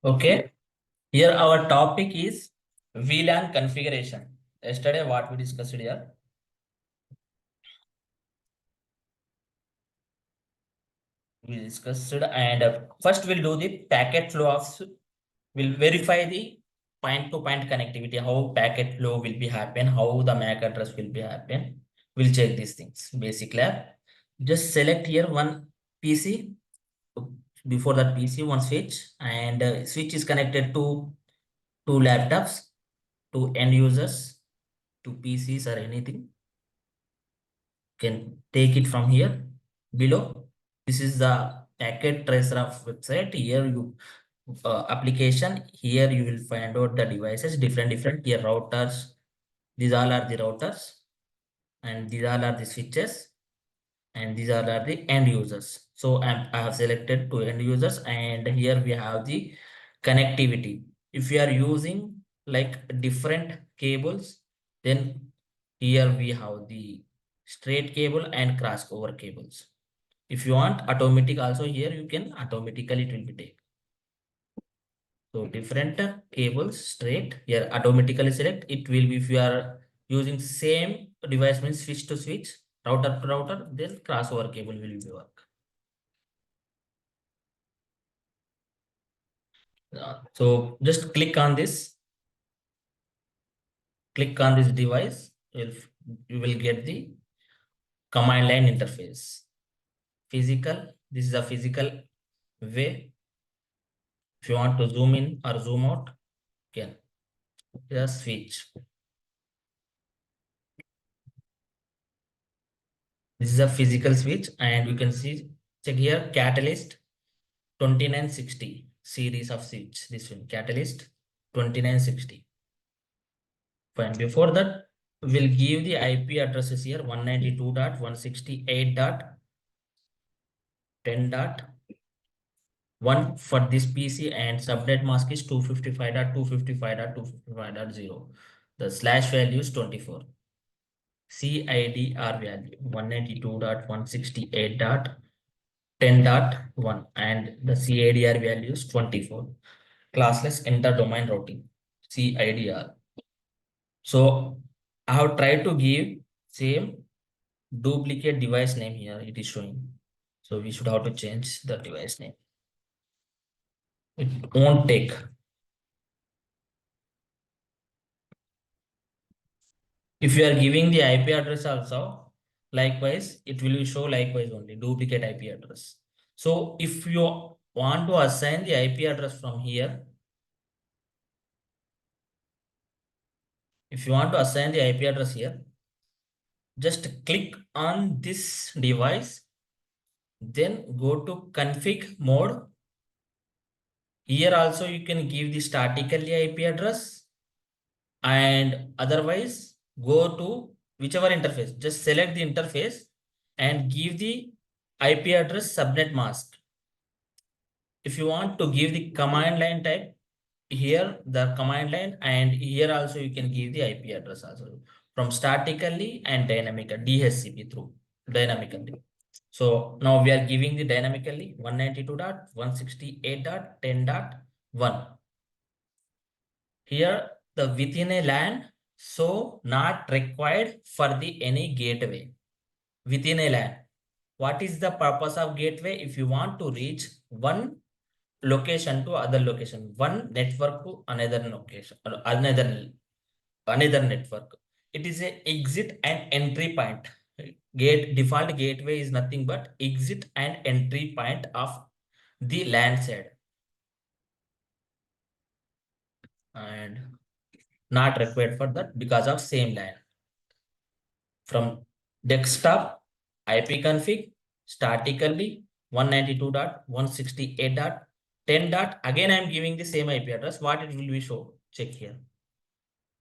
Okay, here our topic is VLAN configuration. Yesterday, what we discussed here, and first we'll do the packet flow of. We'll verify the point-to-point connectivity, how packet flow will be happen, how the MAC address will be happen. We'll check these things. Basic lab. Just select here one PC. Before that PC, one switch, and switch is connected to two laptops, to end users, to PCs or anything. Can take it from here below. This is the packet tracer of website. Here you application. Here you will find out the devices different here routers. These all are the routers, and these all are the switches, and these all are the end users. So I have selected two end users, and here we have the connectivity. If you are using like different cables, then here we have the straight cable and crossover cables. If you want automatic also, here you can automatically, it will be take. So different cables straight here automatically select. It will be if you are using same device, means switch to switch, router to router, then crossover cable will be work. So just click on this device. You will get the command line interface. Physical. This is a physical way. If you want to zoom in or zoom out, can just switch. This is a physical switch, and you can see, check here, Catalyst 2960 series of switch. This one, Catalyst 2960. Fine. Before that, we'll give the IP addresses here 192.168.10.1 for this PC, and subnet mask is 255.255.255.0. The slash value is 24. CIDR value 192.168.10.1, and the CIDR value is 24. Classless inter-domain routing, CIDR. So I have tried to give same duplicate device name here. It is showing. So we should have to change the device name. It won't take. If you are giving the IP address also, likewise, it will show likewise only duplicate IP address. So if you want to assign the IP address from here, if you want to assign the IP address here, just click on this device, then go to config mode. Here also you can give the statically IP address, and otherwise go to whichever interface. Just select the interface and give the IP address subnet mask. If you want to give the command line type, here the command line, and here also you can give the IP address also from statically and dynamically, DHCP through dynamically. So now we are giving the dynamically 192.168.10.1. Here the within a LAN, so not required for the any gateway within a LAN. What is the purpose of gateway? If you want to reach one location to other location, one network to another location, or another network, it is a exit and entry point. Default gateway is nothing but exit and entry point of the LAN side, and not required for that because of same LAN. From desktop IP config statically 192.168.10. Again, I am giving the same IP address. What it will be show? Check here.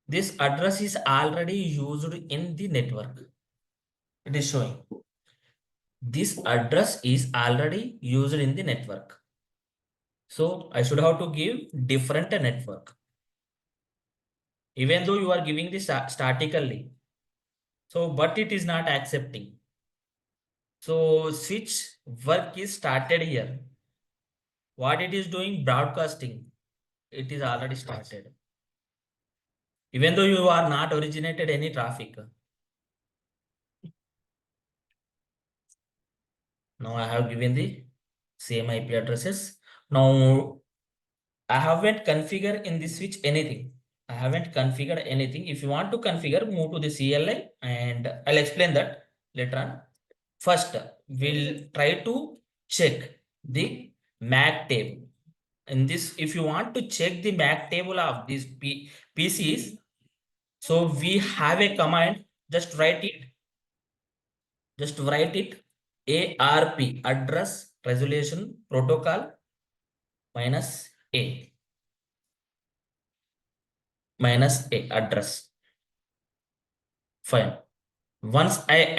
This address is already used in the network. It is showing. This address is already used in the network. So I should have to give different network. Even though you are giving this statically. So, but it is not accepting. So switch work is started here. What it is doing? Broadcasting. It is already started. Even though you are not originated any traffic. Now I have given the same IP addresses. Now I haven't configured in this switch anything. I haven't configured anything. If you want to configure, move to the CLI and I'll explain that later on. First, we'll try to check the MAC table. In this, if you want to check the MAC table of these PCs, so we have a command, just write it. Just write it ARP, address resolution protocol minus A address. Fine. Once I'll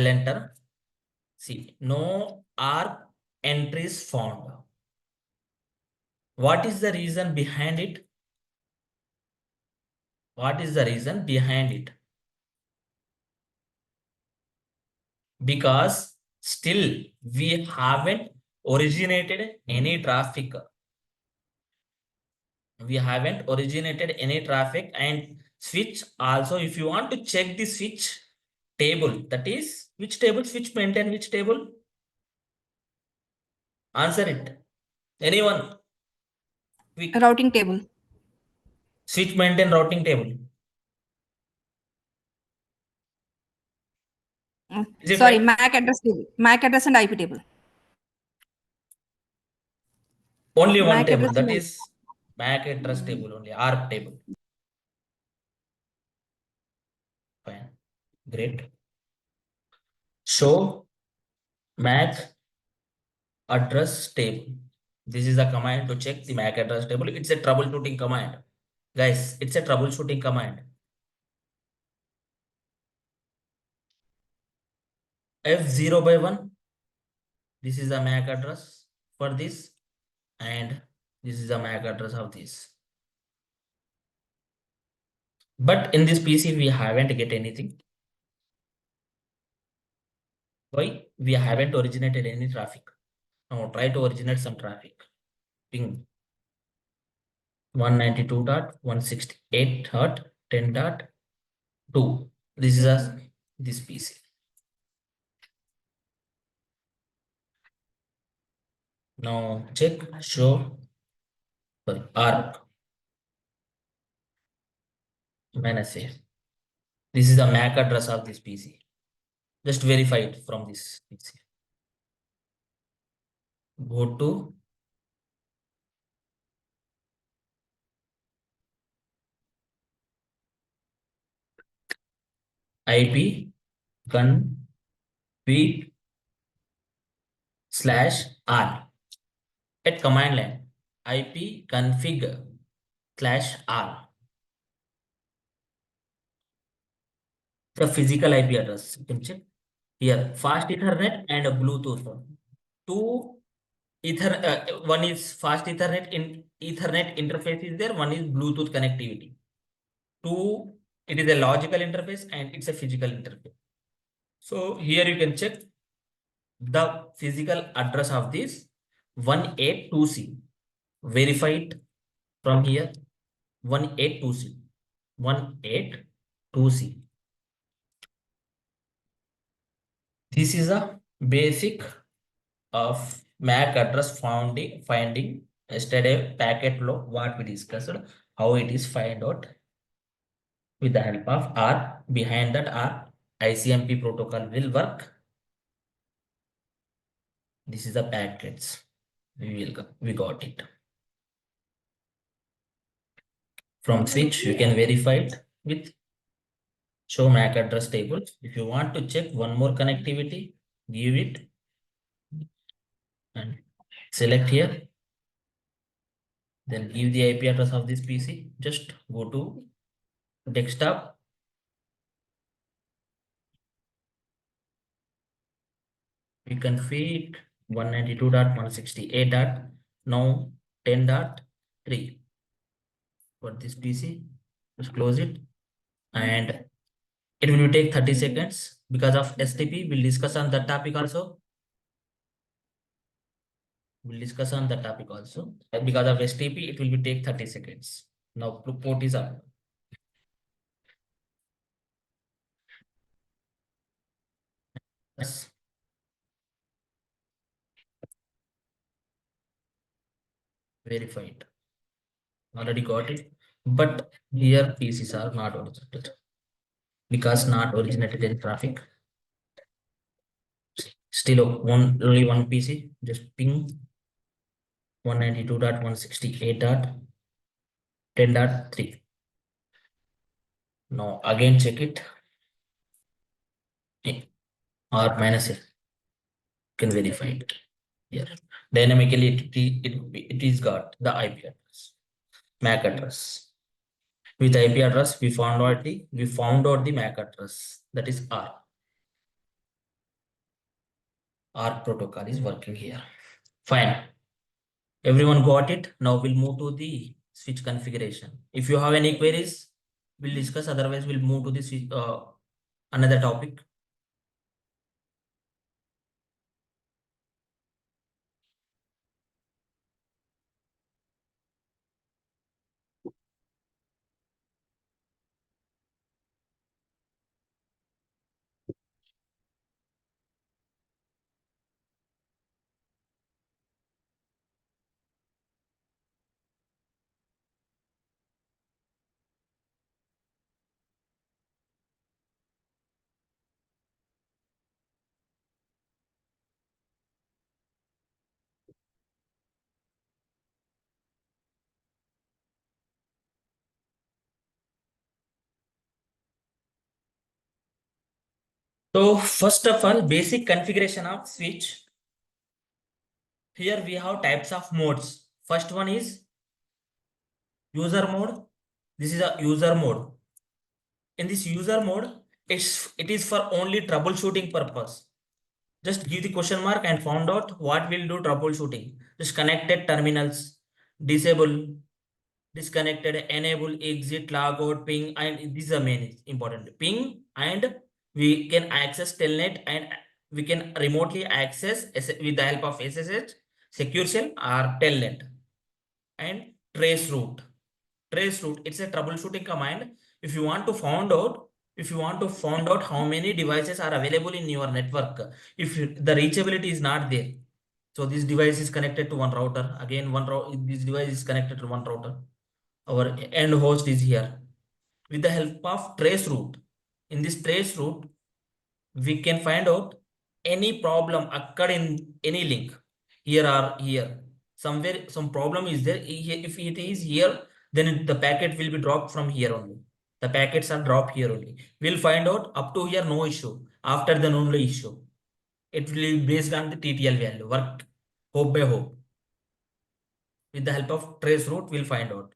enter, see, no ARP entries found. What is the reason behind it? What is the reason behind it? Because still we haven't originated any traffic. We haven't originated any traffic, and switch also, if you want to check the switch table, that is which table, switch maintain which table? Answer it. Anyone? Quick. Routing table. Switch maintain routing table. Is it Sorry, right? MAC address table. MAC address and IP table. Only one MAC table, address and that IP. is MAC address table only, ARP table. Fine. Great. Show MAC address table. This is a command to check the MAC address table. It's a troubleshooting command. Guys, it's a troubleshooting command. F0 by 1. This is the MAC address for this, and this is the MAC address of this. But in this PC, we haven't get anything. Why? We haven't originated any traffic. Now try to originate some traffic. Ping 192.168.10.2. This is this PC. Now check show ARP minus A. This is the MAC address of this PC. Just verify it from this PC. Go to IP config/r at command line. IP config/r. The physical IP address. You can check here. Fast Ethernet and a Bluetooth. Two one is fast Ethernet in Ethernet interface is there. One is Bluetooth connectivity. Two, it is a logical interface and it's a physical interface. So here you can check the physical address of this 182C. Verify it from here. 182C. 182C. This is a basic of MAC address finding yesterday packet flow what we discussed, how it is find out with the help of R. Behind that R, ICMP protocol will work. This is the packets. We got it. From switch, you can verify it with show MAC address table. If you want to check one more connectivity, give it and select here. Then give the IP address of this PC. Just go to desktop. We config 192.168.now 10.3 for this PC. Just close it and it will take 30 seconds because of STP. We'll discuss on that topic also. We'll discuss on that topic also. Because of STP, it will be take 30 seconds. Now port is up. Yes. Verified. Already got it. But here PCs are not originated because not originated in traffic. Still only one PC. Just ping 192.168.10.3. Now again check it. Or minus it. Can verify it. Here. Dynamically it is got the IP address. MAC address. With IP address, we found out the MAC address. That is R. R protocol is working here. Fine. Everyone got it. Now we'll move to the switch configuration. If you have any queries, we'll discuss. Otherwise, we'll move to the switch, another topic. So first of all, basic configuration of switch. Here we have types of modes. First one is user mode. This is a user mode. In this user mode, it is for only troubleshooting purpose. Just give the question mark and found out what will do troubleshooting. Just connected terminals, disable, disconnected, enable, exit, logout, ping, and this is the main important. Ping, and we can access telnet, and we can remotely access with the help of SSH, secure shell or telnet, and trace route. Trace route, it's a troubleshooting command. If you want to find out how many devices are available in your network, if the reachability is not there, so this device is connected to one router, again this device is connected to one router, our end host is here. With the help of trace route, in this trace route, we can find out any problem occurred in any link, here or here. Somewhere some problem is there. If it is here, then the packet will be dropped from here only. The packets are dropped here only. We'll find out up to here, no issue. After the only issue, it will be based on the TTL value, work hope by hope. With the help of trace route, we'll find out.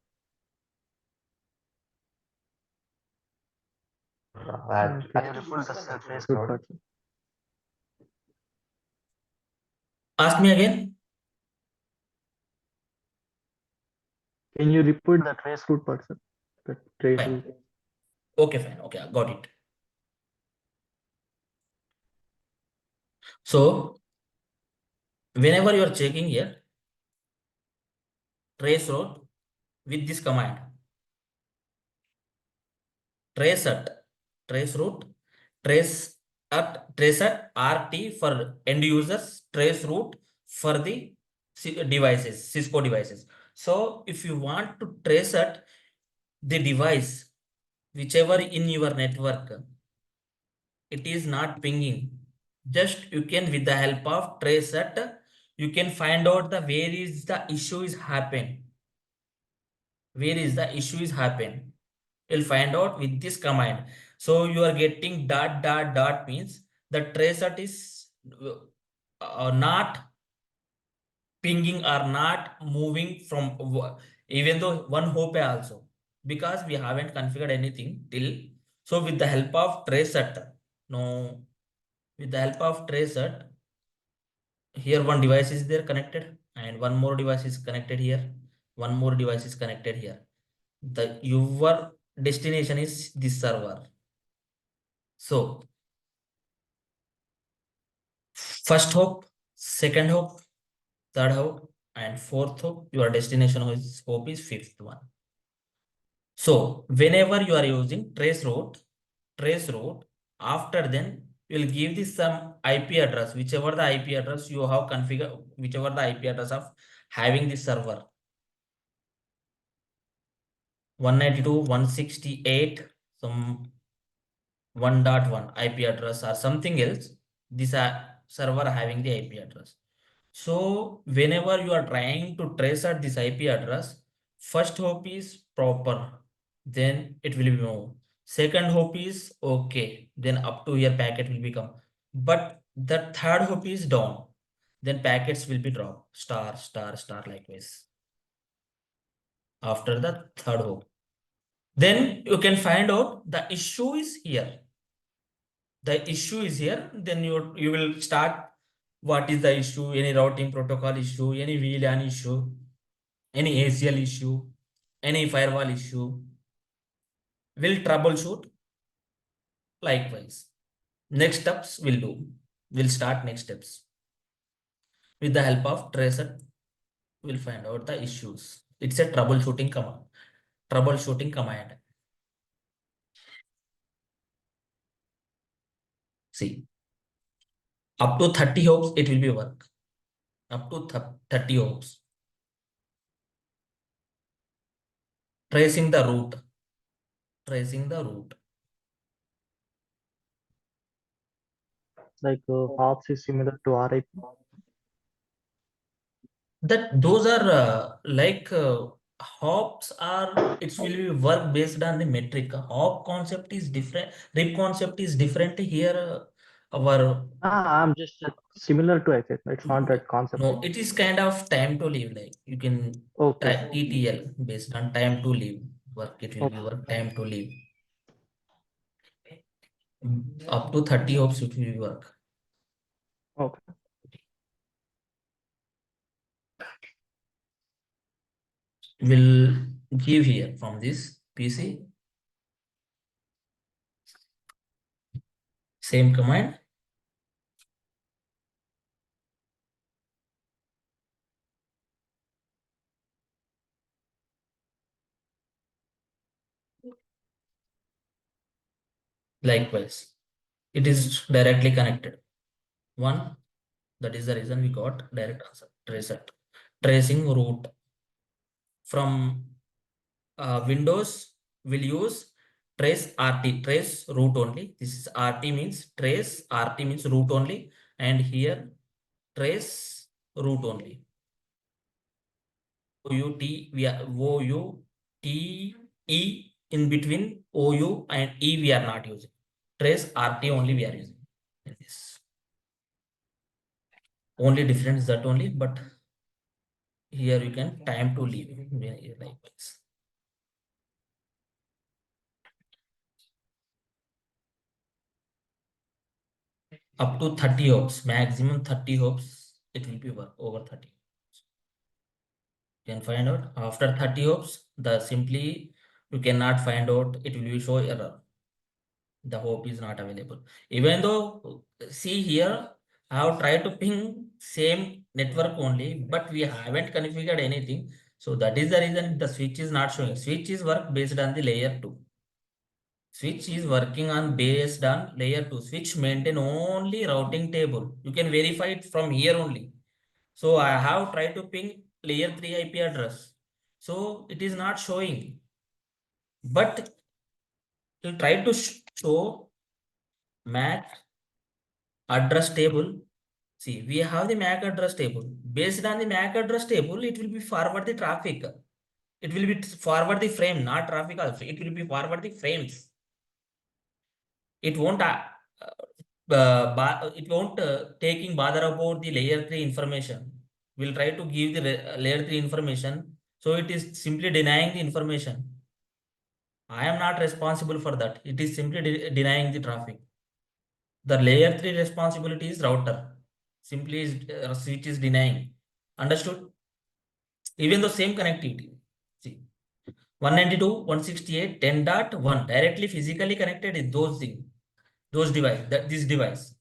Can you repeat the trace route? Ask me again. Can you repeat the trace route person? The trace Fine. route. Okay, fine. Okay, I got it. So whenever you are checking here, trace route with this command, trace at, trace route, trace at RT for end users, trace route for the devices, Cisco devices. So if you want to trace at the device, whichever in your network, it is not pinging. Just you can, with the help of trace at, you can find out the where is the issue is happen. Where is the issue is happen. You'll find out with this command. So you are getting dot dot dot means the trace at is not pinging or not moving from even though one hope also, because we haven't configured anything till. So with the help of trace at, no, with the help of trace at, here one device is there connected and one more device is connected here, one more device is connected here. The your destination is this server. So first hope, second hope, third hop, and fourth hop. Your destination hop is fifth one. So whenever you are using trace route, after then you will give this some IP address, whichever the IP address you have configured, whichever the IP address of having this server. 192.168 some 1.1 IP address or something else. This server having the IP address. So whenever you are trying to trace out this IP address, first hop is proper, then it will be moved. Second hop is okay, then up to here packet will become. But the third hop is down, then packets will be dropped. Star, star, star likewise. After the third hop. Then you can find out the issue is here. The issue is here, then you will start what is the issue, any routing protocol issue, any VLAN issue, any ACL issue, any firewall issue. Will troubleshoot likewise. Next steps will do. We'll start next steps. With the help of tracer, we'll find out the issues. It's a troubleshooting command. Troubleshooting command. See, up to 30 hops it will be work. Up to 30 hops. Tracing the route. Tracing the route. Like hops is similar to RIP. That those are hops are, it will be work based on the metric. Hop concept is different, rip concept is different here. Our I'm just similar to FF. It's not that concept. no, it is kind of time to live, like you can Okay. TTL based on time to live work. It will be work time to live. Up to 30 hops it will be work. Okay. Will give here from this PC. Same command. Likewise, it is directly connected. One, that is the reason we got direct answer. Tracing route from Windows will use trace RT, trace route only. This is RT means trace, RT means route only, and here trace route only. OUT, we are OUT E in between OU and E we are not using. Trace RT only we are using in this. Only difference that only, but here you can time to leave likewise. Up to 30 hops, maximum 30 hops, it will be work over 30. You can find out after 30 hops, the simply you cannot find out, it will be show error. The hope is not available. Even though see here, I have tried to ping same network only, but we haven't configured anything. So that is the reason the switch is not showing. Switch is work based on the layer 2. Switch is working on based on layer 2. Switch maintain only routing table. You can verify it from here only. So I have tried to ping layer 3 IP address. So it is not showing. But you try to show MAC address table. See, we have the MAC address table. Based on the MAC address table, it will be forward the traffic. It will be forward the frame, not traffic also. It will be forward the frames. It won't taking bother about the layer 3 information. We'll try to give the layer 3 information. So it is simply denying the information. I am not responsible for that. It is simply denying the traffic. The layer 3 responsibility is router. Simply switch is denying. Understood? Even the same connectivity. See, 192.168.10.1 directly physically connected is those things. Those device, this device.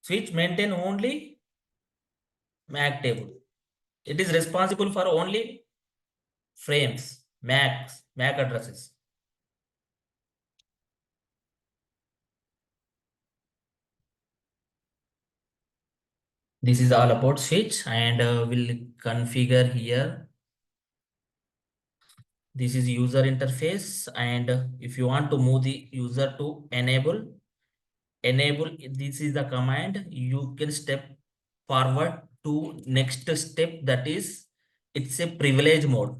Switch maintain only MAC table. It is responsible for only frames, MAC addresses. This is all about switch, and we'll configure here. This is user interface, and if you want to move the user to enable, this is the command. You can step forward to next step, that is it's a privilege mode.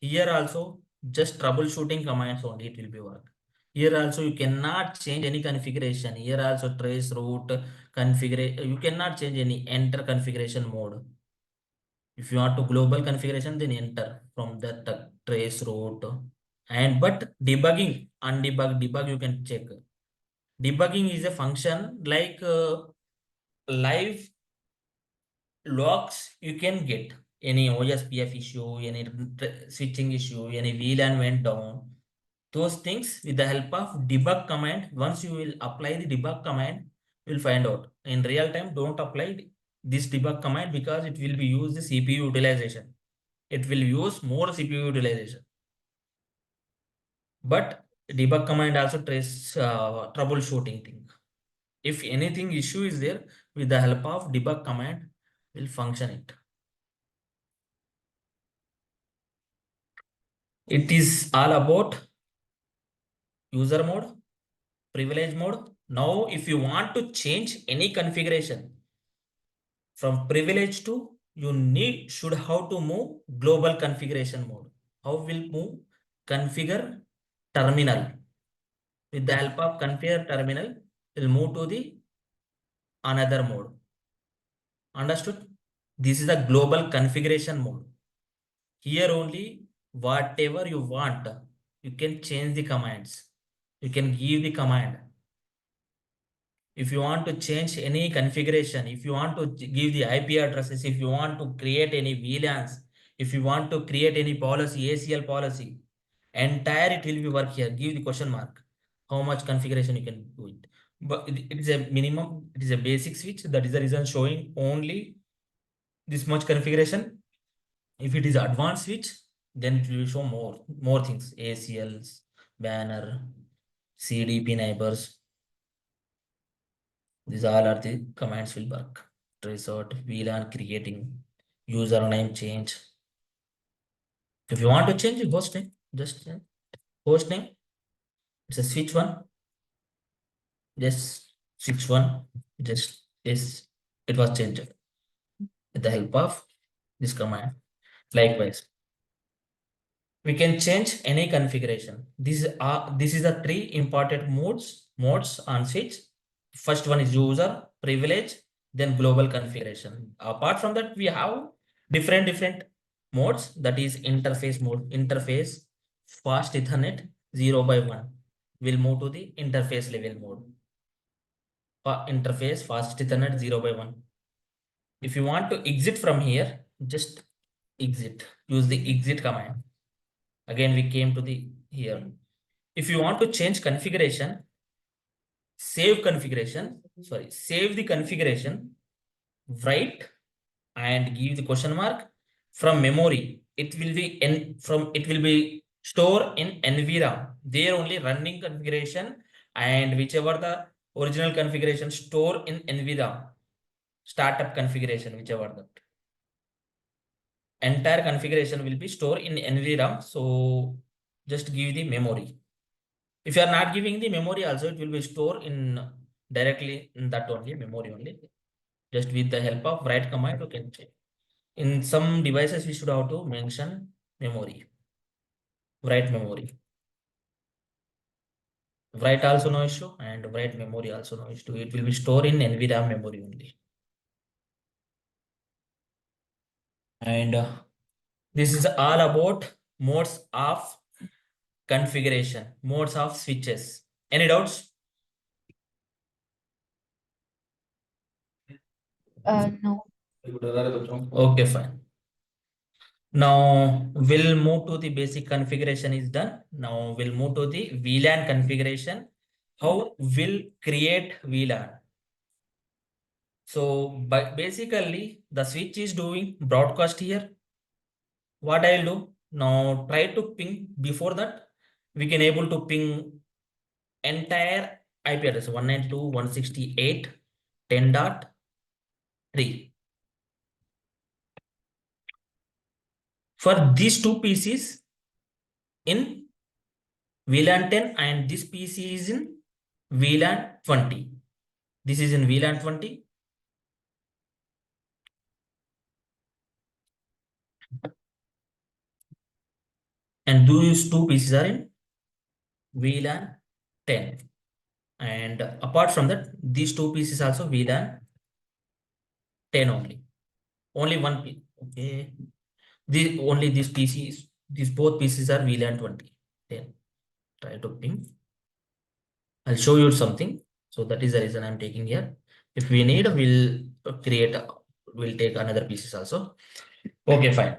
Here also just troubleshooting commands only it will be work. Here also you cannot change any configuration. Here also trace route configure, you cannot change any, enter configuration mode. If you want to global configuration, then enter from the trace route. And but debugging, debug you can check. Debugging is a function like live logs you can get. Any OSPF issue, any switching issue, any VLAN went down. Those things with the help of debug command, once you will apply the debug command, you will find out. In real time, don't apply this debug command because it will be used the CPU utilization. It will use more CPU utilization. But debug command also trace troubleshooting thing. If anything issue is there, with the help of debug command, will function it. It is all about user mode, privilege mode. Now, if you want to change any configuration from privilege to, you should how to move global configuration mode. How will move configure terminal? With the help of configure terminal, will move to the another mode. Understood? This is a global configuration mode. Here only whatever you want, you can change the commands. You can give the command. If you want to change any configuration, if you want to give the IP addresses, if you want to create any VLANs, if you want to create any policy, ACL policy, entire it will be work here. Give the question mark. How much configuration you can do it. But it is a minimum, it is a basic switch. That is the reason showing only this much configuration. If it is advanced switch, then it will show more things, ACLs, banner, CDP neighbors. These all are the commands will work. Resort, VLAN creating, username change. If you want to change the host name, just host name. It's a switch one. Just switch one. Just yes, it was changed with the help of this command. Likewise, we can change any configuration. This is the three important modes on switch. First one is user, privilege, then global configuration. Apart from that, we have different modes. That is interface mode. Interface, fast Ethernet 0x1. We'll move to the interface level mode. Interface, fast Ethernet 0x1. If you want to exit from here, just exit. Use the exit command. Again, we came to the here. If you want to change configuration, save the configuration, write and give the question mark from memory. It will be stored in NVRAM. There only running configuration and whichever the original configuration store in NVRAM. Startup configuration, whichever that. Entire configuration will be stored in NVRAM. So just give the memory. If you are not giving the memory also, it will be stored in directly in that only memory only. Just with the help of write command, you can check. In some devices, we should have to mention memory. Write memory. Write also no issue, and write memory also no issue. It will be stored in NVRAM memory only. And this is all about modes of configuration, modes of switches. Any doubts? No. Okay, fine. Now we'll move to the basic configuration is done. Now we'll move to the VLAN configuration. How we'll create VLAN. So basically the switch is doing broadcast here. What I'll do now, try to ping. Before that, we can able to ping entire IP address 192.168.10.3. For these two PCs in VLAN 10 and this PC is in VLAN 20. This is in VLAN 20. And these two PCs are in VLAN 10. And apart from that, these two PCs also VLAN 10 only. Only one P. Okay. Only these PCs, these both PCs are VLAN 20. 10. Try to ping. I'll show you something. So that is the reason I'm taking here. If we need, we'll take another pieces also. Okay, fine.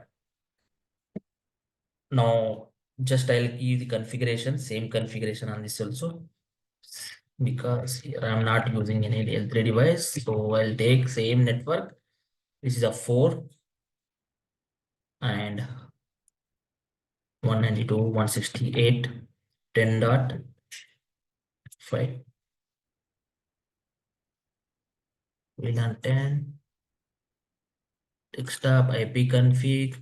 Now, just I'll give you the configuration, same configuration on this also. Because here I'm not using any L3 device. So I'll take same network. This is a 4 and 192.168.10.5. VLAN 10. Desktop IP config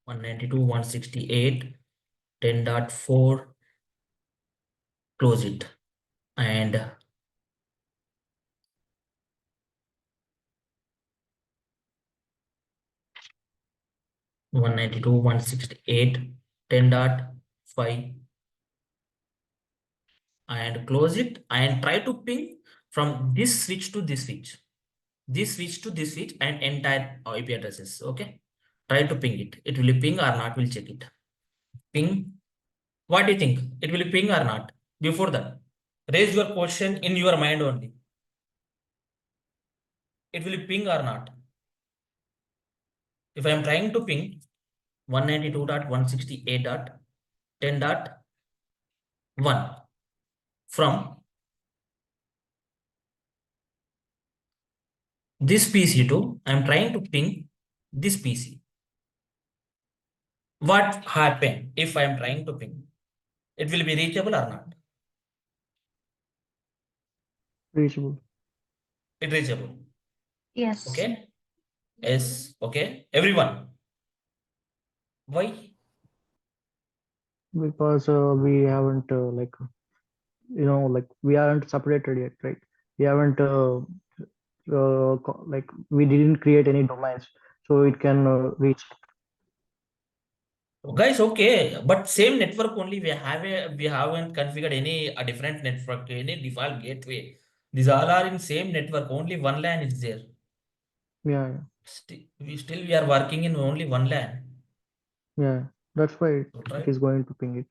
192.168.10.4. Close it. And one 10.5 and close it and try to ping from this switch to this switch, and entire IP addresses. Okay, try to ping it. It will ping or not, we'll check it. Ping. What do you think? It will ping or not? Before that, raise your question in your mind only. It will ping or not? If I am trying to ping 192.168.10.1 from this PC to, I am trying to ping this PC. What happen if I am trying to ping? It will be reachable or not? Reachable. It reachable. Yes. Okay. Yes. Okay. Everyone. Why? Because we haven't like we aren't separated yet, right? We haven't like we didn't create any domains, so it can reach. Guys, okay, but same network only. We haven't configured any a different network, any default gateway. These all are in same network. Only one LAN is there. Yeah, We are working in only one LAN. yeah. That's why it Right? is going to ping it.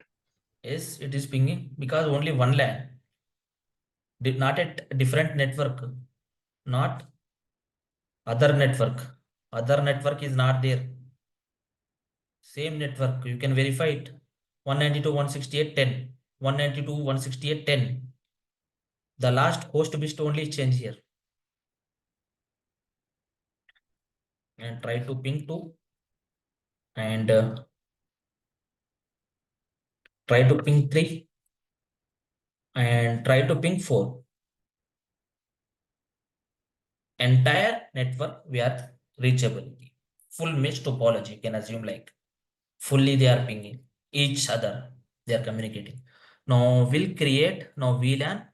Yes, it is pinging because only one LAN. Not a different network. Not other network. Other network is not there. Same network. You can verify it. 192.168.10. 192.168.10. The last host bit only change here. And try to ping 2. And try to ping 3. And try to ping 4. Entire network we are reachability. Full mesh topology, you can assume like fully they are pinging each other. They are communicating. Now we'll create now VLAN.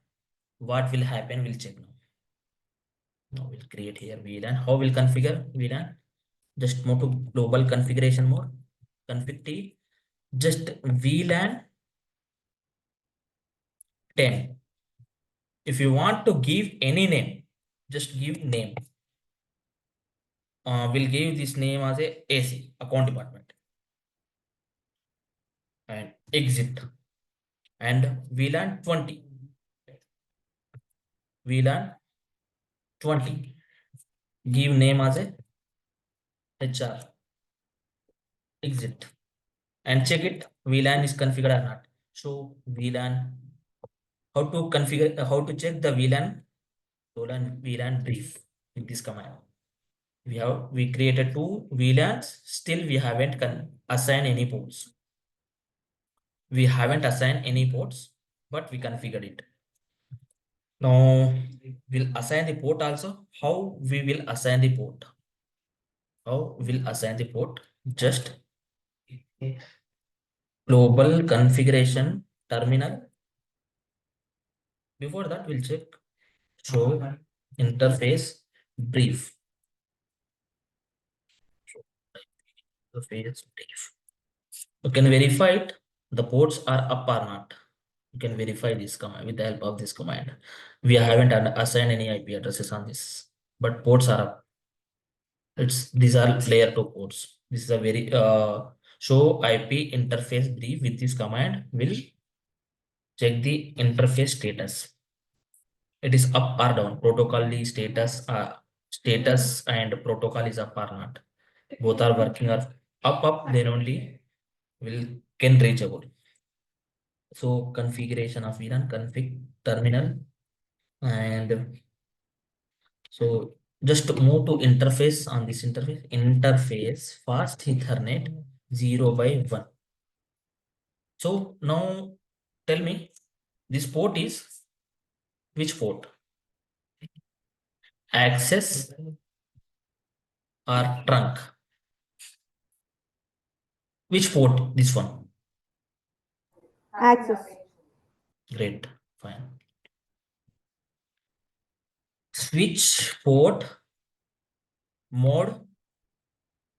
What will happen? We'll check now. Now we'll create here VLAN. How we'll configure VLAN? Just move to global configuration mode. Config T. Just VLAN 10. If you want to give any name, just give name. We'll give this name as a AC, account department. And exit. And VLAN 20. VLAN 20. Give name as a HR. Exit. And check it. VLAN is configured or not. So VLAN. How to configure? How to check the VLAN? VLAN brief. with this command. We created two VLANs, still we haven't assigned any ports. We haven't assigned any ports, but we configured it. Now we'll assign the port also. How we will assign the port? How we'll assign the port? Just global configuration terminal. Before that, we'll check show interface brief. Interface brief. You can verify it. The ports are up or not. You can verify this command with the help of this command. We haven't assigned any IP addresses on this, but ports are up. These are layer 2 ports. This is a very show IP interface brief. With this command will check the interface status. It is up or down. Protocol status and protocol is up or not. Both are working or up, then only will can reachable. So configuration of VLAN config terminal, and so just move to interface. On this interface fast Ethernet 0/1. So now tell me, this port is which port? Access or trunk? Which port? This one. Access. Great, fine. Switch port mode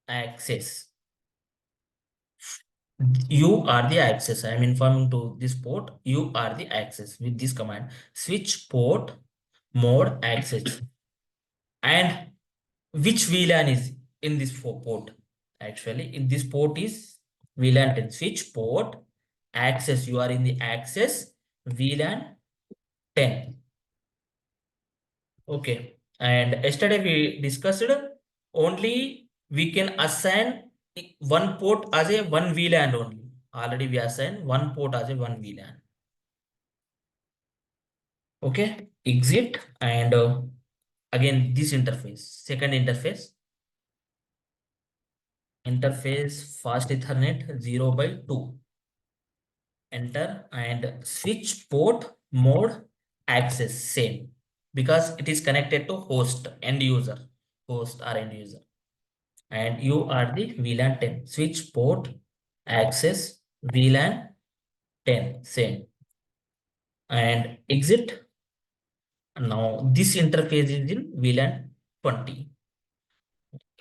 access. You are the access. I am informing to this port. You are the access with this command. Switch port mode access. And which VLAN is in this port? Actually, in this port is VLAN 10. Switch port access. You are in the access VLAN 10. Okay. And yesterday we discussed only we can assign one port as a one VLAN only. Already we assign one port as a one VLAN. Okay. Exit and again this interface. Second interface fast Ethernet 0/2. Enter and switch port mode access same, because it is connected to host or end user, and you are the VLAN 10. Switch port access VLAN 10 same, and exit. Now this interface is in VLAN 20.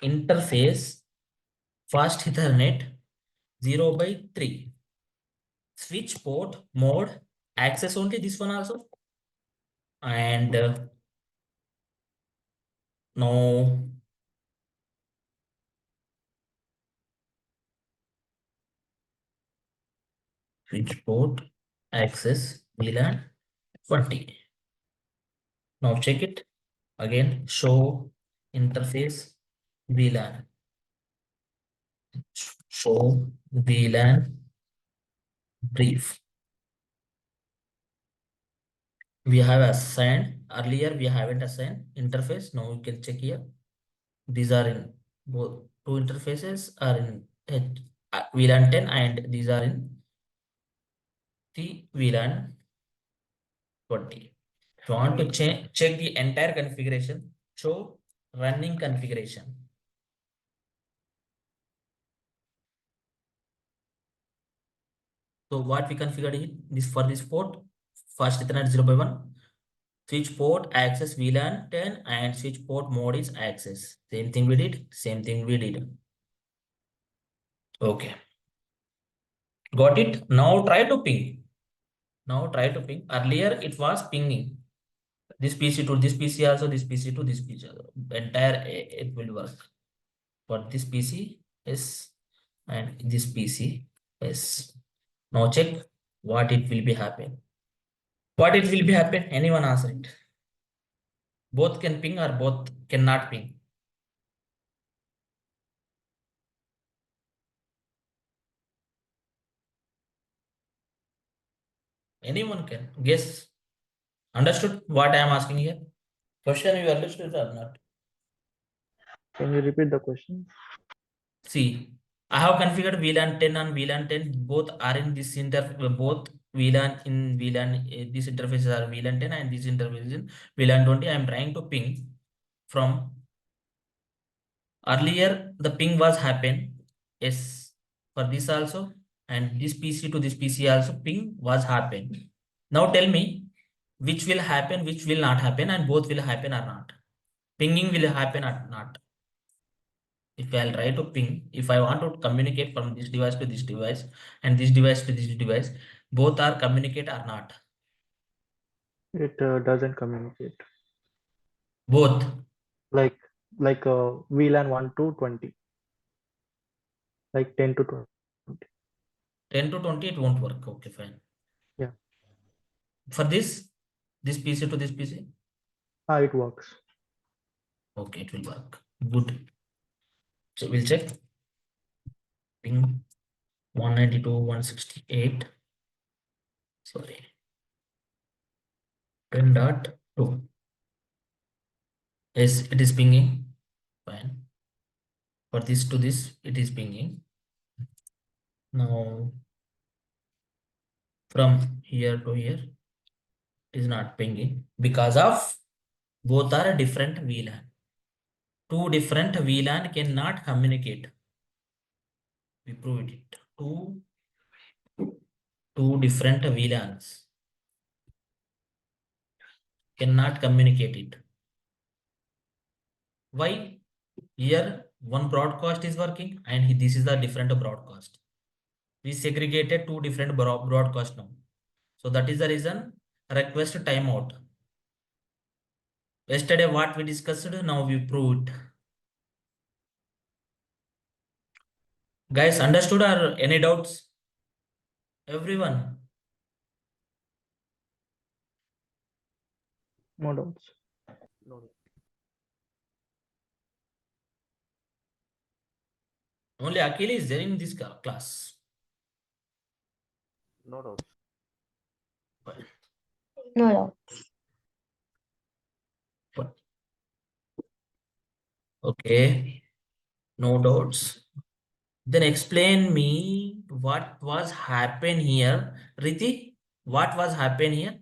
Interface fast Ethernet 0/3. Switch port mode access only, this one also, and now switch port access VLAN 20. Now check it again. Show interface VLAN. Show VLAN brief. We have assigned earlier. We haven't assigned interface. Now you can check here. These are in both two interfaces are in VLAN 10, and these are in the VLAN 20. If you want to check the entire configuration, show running configuration. So what we configured in this for this port, fast Ethernet 0/1, switch port access VLAN 10, and switch port mode is access. Same thing we did. Okay. Got it? Now try to ping. Earlier it was pinging. This PC to this PC also, this PC to this PC also. Entire it will work. But this PC is, and this PC is. Now check what it will be happen. Anyone answer it? Both can ping or both cannot ping? Anyone can guess. Understood what I am asking here? Question you understood or not? Can you repeat the question? See, I have configured VLAN 10 and VLAN 10. Both are in this both VLAN in VLAN. These interfaces are VLAN 10 and this interface is in VLAN 20. I am trying to ping from earlier. The ping was happen. Yes, for this also, and this PC to this PC also ping was happen. Now tell me which will happen, which will not happen, and both will happen or not. Pinging will happen or not. If I'll try to ping, if I want to communicate from this device to this device and this device to this device, both are communicate or not. It doesn't communicate. Both Like VLAN 1 to 20, like 10 to 20. 10 to 20, it won't work. Okay, fine. Yeah. For this PC to this PC, It works. okay, it will work. Good. So we'll check ping 192.168. Sorry, 10.2. Yes, it is pinging. Fine. For this to this, it is pinging. Now from here to here, it is not pinging because of both are a different VLAN. Two different VLAN cannot communicate. We proved it. Two different VLANs cannot communicate it. Why? Here one broadcast is working and this is the different broadcast. We segregated two different broadcast now. So that is the reason request timeout. Yesterday what we discussed, now we proved. Guys, understood or any doubts? Everyone? No doubts. Only Akhil is there in this class. No doubts. No. Okay, no doubts. Then explain me what was happen here. Riti, what was happen here?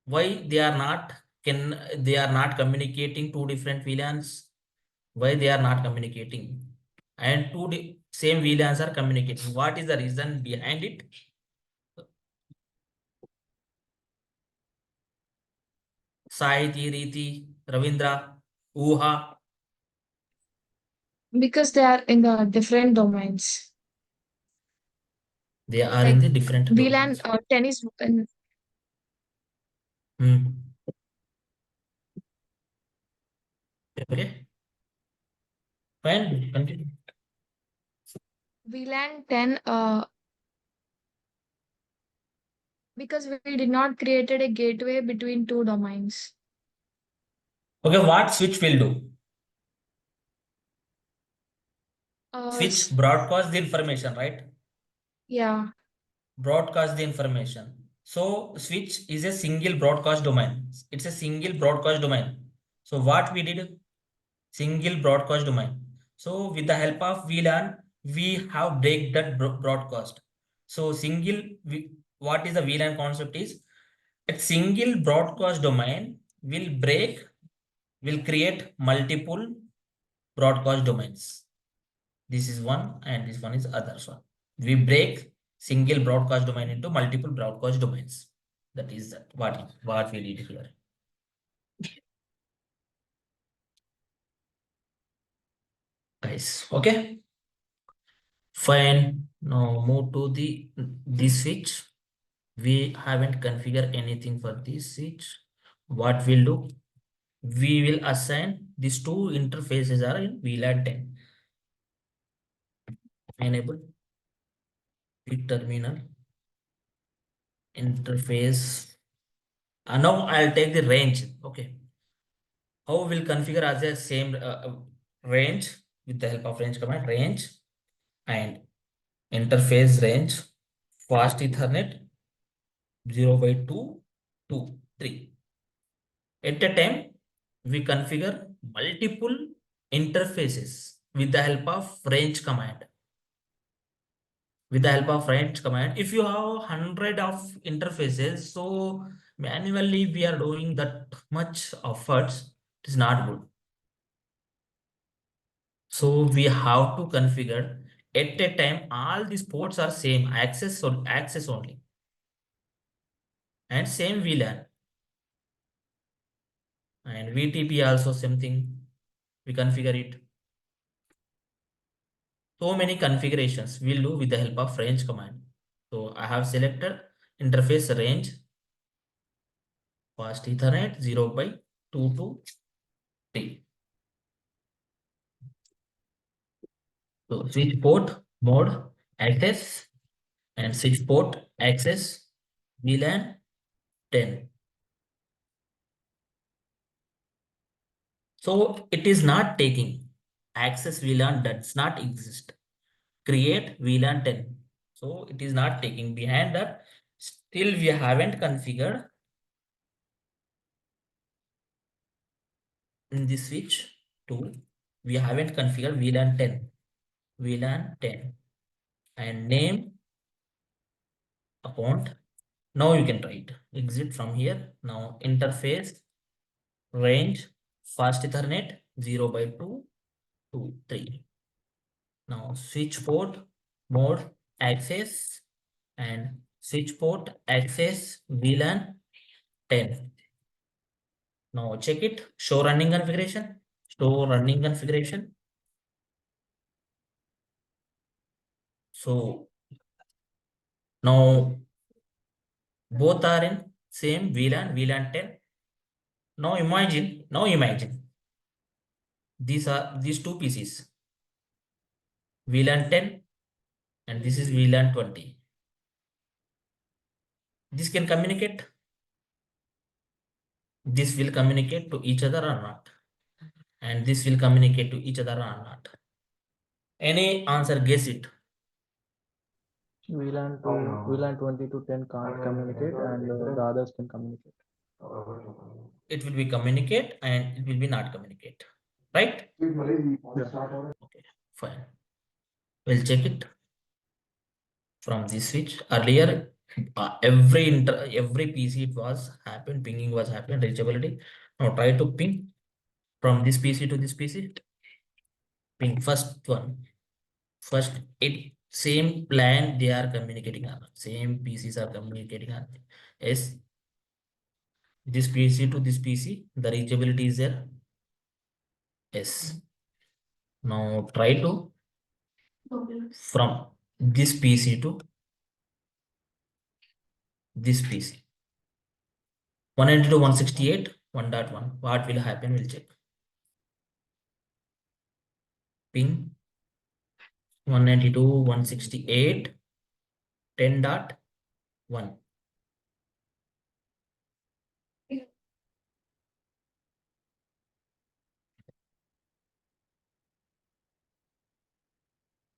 Why they are not communicating two different VLANs? Why they are not communicating? And same VLANs are communicating. What is the reason behind it? Saiti, Riti, Ravindra, Uha. Because they are in the different domains. They are in the different VLAN domains. 10 is in Okay. Fine. Continue. VLAN 10 because we did not created a gateway between two domains. Okay, what switch will do? Switch S- broadcast the information, right? yeah. Broadcast the information. So switch is a single broadcast domain. It's a single broadcast domain. So what we did? Single broadcast domain. So with the help of VLAN, we have break that broadcast. So what is the VLAN concept is? A single broadcast domain will create multiple broadcast domains. This is one and this one is others one. We break single broadcast domain into multiple broadcast domains. That is what we did here. Guys, okay. Fine. Now move to this switch. We haven't configured anything for this switch. What we'll do? We will assign these two interfaces are in VLAN 10. Enable terminal interface. Now I'll take the range. Okay. How we'll configure as a same range with the help of range command, range and interface range, fast Ethernet 0 by 2, 2, 3. At a time, we configure multiple interfaces with the help of range command. With the help of range command, if you have 100 of interfaces, so manually we are doing that much efforts, it is not good. So we have to configure at a time all these ports are same access only and same VLAN and VTP also same thing. We configure it. So many configurations we'll do with the help of range command. So I have selected interface range fast Ethernet 0 by 2 to 3. So switch port mode access and switch port access VLAN 10. So it is not taking access VLAN does not exist. Create VLAN 10. So it is not taking behind that. Still we haven't configured in this switch tool. We haven't configured VLAN 10. VLAN 10 and name account. Now you can try it. Exit from here. Now interface range fast Ethernet 0 by 2 to 3. Now switch port mode access and switch port access VLAN 10. Now check it. Show running configuration. Show running configuration. So now both are in same VLAN 10. Now imagine these two PCs VLAN 10 and this is VLAN 20. This can communicate. This will communicate to each other or not, and this will communicate to each other or not. Any answer? Guess it. VLAN 20 to 10 can't communicate, and the others can communicate. It will be communicate and it will be not communicate. Right? Yeah. Okay, fine. We'll check it from this switch. Earlier, every PC it was happened, pinging was happened, reachability. Now try to ping from this PC to this PC. Ping first one. First, it same plan they are communicating on. Same PCs are communicating on. Yes, this PC to this PC, the reachability is there. Yes. Now try to from this PC to this PC. 192.168, 1.1. What will happen? We'll check. Ping 192.168, 10.1.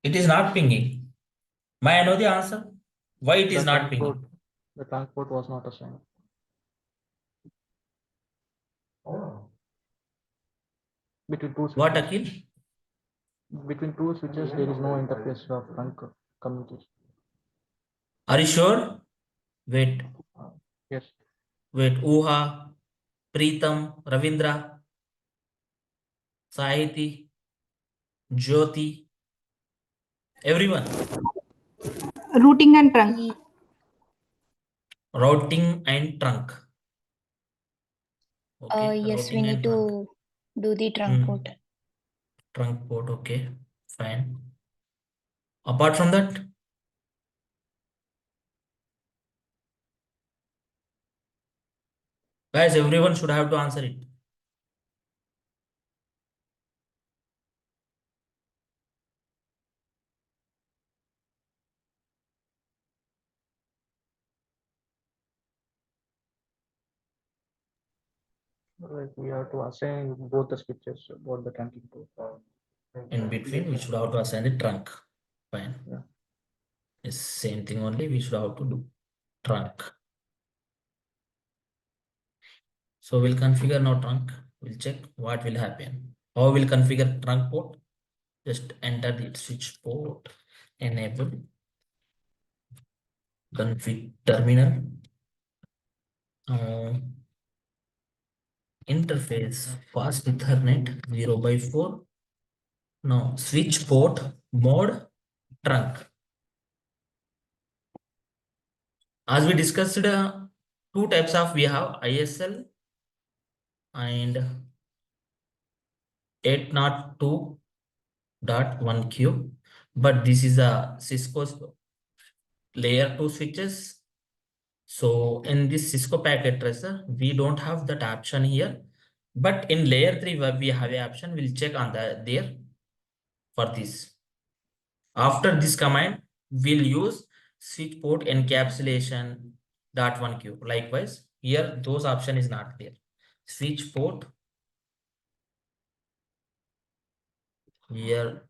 It is not pinging. May I know the answer? Why it is not pinging? The transport was not assigned. Between two switches. What, Akhil? Between two switches, there is no interface of communication. Are you sure? Wait, Yes. wait. Uha, Preetham, Ravindra, Sahiti, Jyoti, everyone. Routing and trunk. Routing and trunk. Okay. Yes, we routing need and trunk. to do the trunk port. Trunk port. Okay, fine. Apart from that, guys, everyone should have to answer it. Like we have to assign both the switches about the trunking port. In between, we should have to assign the trunk. Fine. Yeah. It's same thing only. We should have to do trunk. So we'll configure now trunk. We'll check what will happen. How will configure trunk port? Just enter the switch port, enable config terminal, interface fast Ethernet 0/4. Now switch port mode trunk. As we discussed, two types of we have ISL and 802.1q, but this is a Cisco's layer 2 switches. So in this Cisco packet tracer, we don't have that option here, but in layer 3 we have an option. We'll check on there for this. After this command, we'll use switch port encapsulation .1q. Likewise, here those option is not there. Switch port here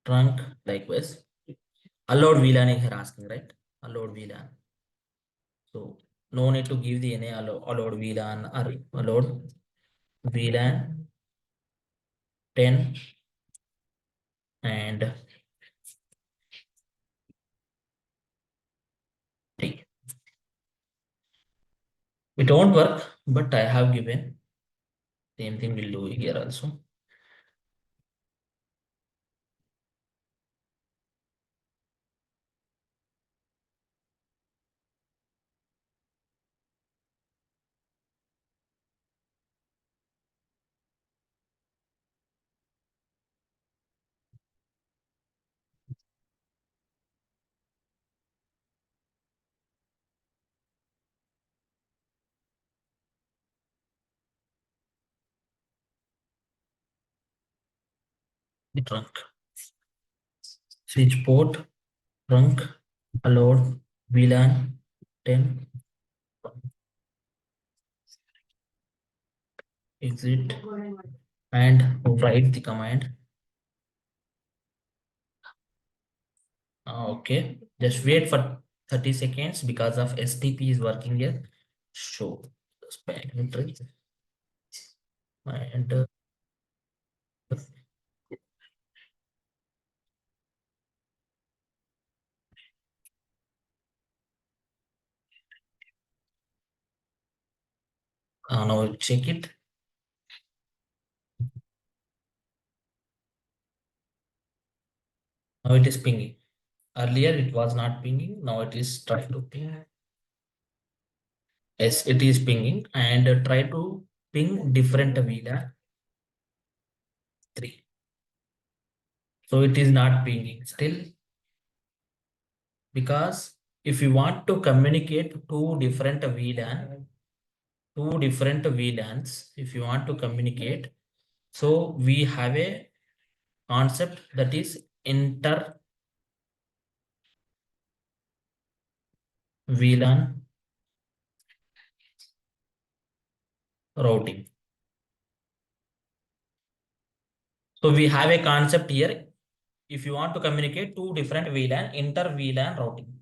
trunk, likewise allowed VLAN is here asking, right? Allowed VLAN. So no need to give the any allowed VLAN or allowed VLAN 10 and 3. It won't work, but I have given same thing we'll do here also. The trunk switch port trunk allowed VLAN 10 exit and write the command. Okay, just wait for 30 seconds because of STP is working here. Show span entry and now check it. Now it is pinging. Earlier it was not pinging. Now it is trying to ping. Yes, it is pinging and try to ping different VLAN 3. So it is not pinging still, because if you want to communicate two different VLANs, if you want to communicate, so we have a concept that is inter VLAN routing. So we have a concept here. If you want to communicate two different VLAN, inter VLAN routing.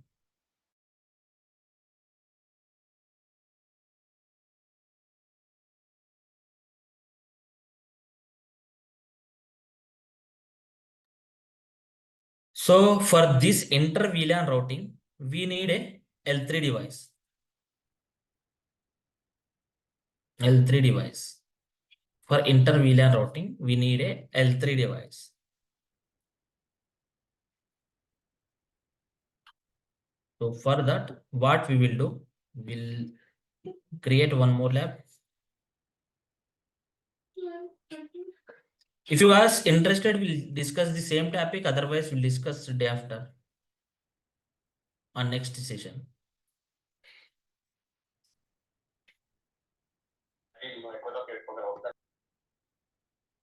So for this inter VLAN routing, we need a L3 device. L3 device. For inter VLAN routing, we need a L3 device. So for that, what we will do, we'll create one more lab. If you guys interested, we'll discuss the same topic. Otherwise, we'll discuss the day after on next session.